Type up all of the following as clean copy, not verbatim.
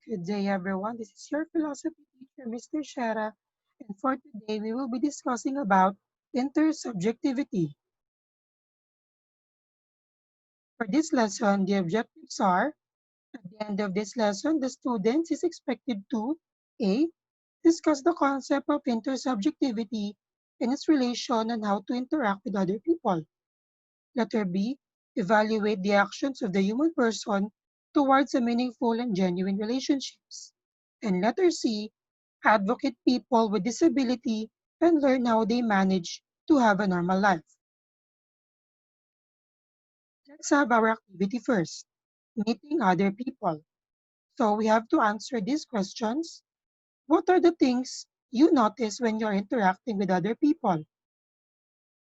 Good day, everyone. This is your philosophy teacher, Mr. Shara, and for today we will be discussing about intersubjectivity. For this lesson, the objectives are: at the end of this lesson, the student is expected to A. Discuss the concept of intersubjectivity and its relation and how to interact with other people. Letter B. Evaluate the actions of the human person towards a meaningful and genuine relationships. And letter C. Advocate people with disability and learn how they manage to have a normal life. Let's have our activity first. Meeting other people. So we have to answer these questions. What are the things you notice when you're interacting with other people?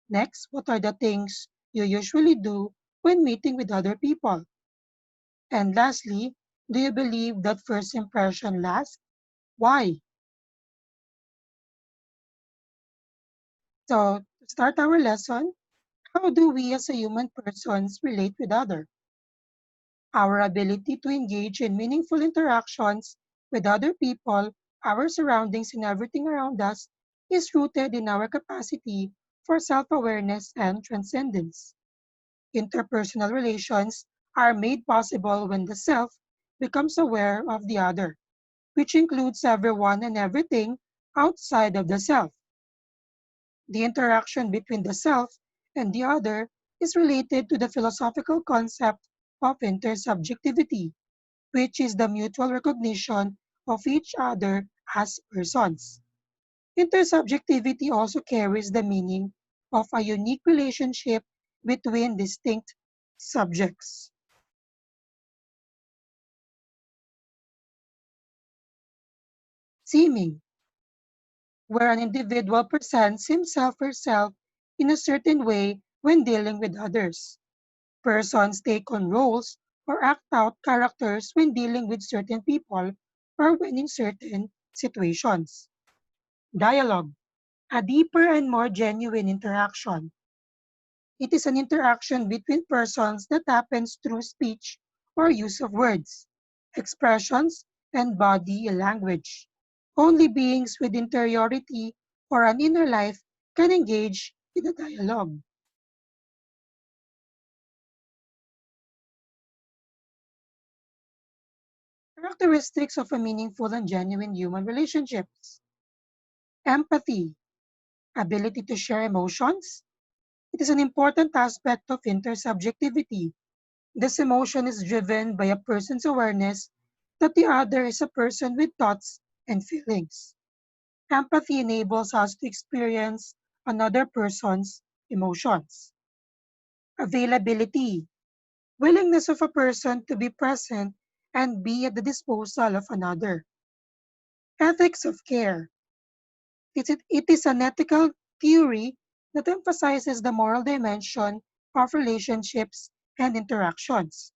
Next, what are the things you usually do when meeting with other people? And lastly, do you believe that first impression lasts? Why? So, to start our lesson, how do we as a human persons relate with others? Our ability to engage in meaningful interactions with other people, our surroundings, and everything around us is rooted in our capacity for self awareness and transcendence. Interpersonal relations are made possible when the self becomes aware of the other, which includes everyone and everything outside of the self. The interaction between the self and the other is related to the philosophical concept of intersubjectivity, which is the mutual recognition of each other as persons. Intersubjectivity also carries the meaning of a unique relationship between distinct subjects. Seeming, where an individual presents himself or herself in a certain way when dealing with others. Persons take on roles or act out characters when dealing with certain people or when in certain situations. Dialogue, a deeper and more genuine interaction. It is an interaction between persons that happens through speech or use of words, expressions, and body language. Only beings with interiority or an inner life can engage in a dialogue. Characteristics of a meaningful and genuine human relationships. Empathy, ability to share emotions. It is an important aspect of intersubjectivity. This emotion is driven by a person's awareness that the other is a person with thoughts and feelings. Empathy enables us to experience another person's emotions. Availability, willingness of a person to be present and be at the disposal of another. Ethics of care, it is an ethical theory that emphasizes the moral dimension of relationships and interactions.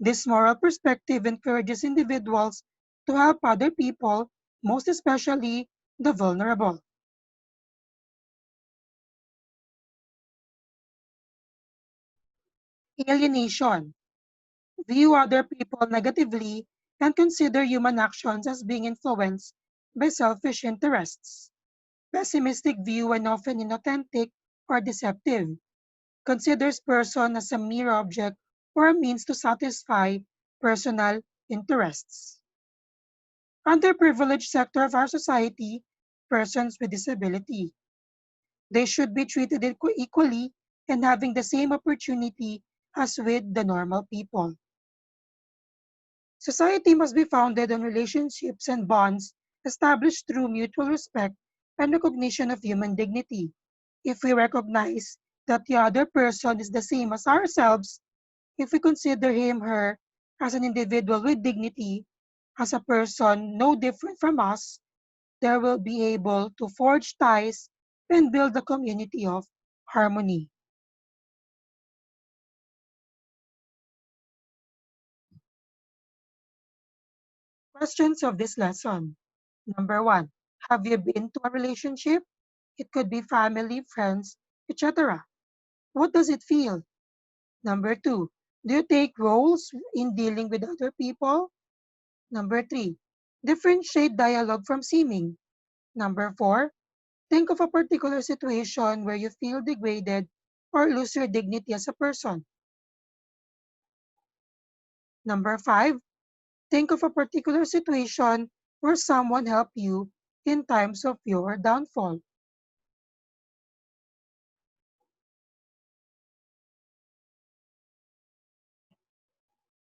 This moral perspective encourages individuals to help other people, most especially the vulnerable. Alienation, view other people negatively and consider human actions as being influenced by selfish interests. Pessimistic view and often inauthentic or deceptive. Considers person as a mere object or a means to satisfy personal interests. Underprivileged sector of our society, persons with disability. They should be treated equally and having the same opportunity as with the normal people. Society must be founded on relationships and bonds established through mutual respect and recognition of human dignity. If we recognize that the other person is the same as ourselves, if we consider him, her as an individual with dignity, as a person no different from us, there will be able to forge ties and build a community of harmony. Questions of this lesson. Number one, have you been to a relationship? It could be family, friends, etc. What does it feel? Number two, do you take roles in dealing with other people? Number 3, differentiate dialogue from seeming. Number 4, think of a particular situation where you feel degraded or lose your dignity as a person. Number 5, think of a particular situation where someone helped you in times of your downfall.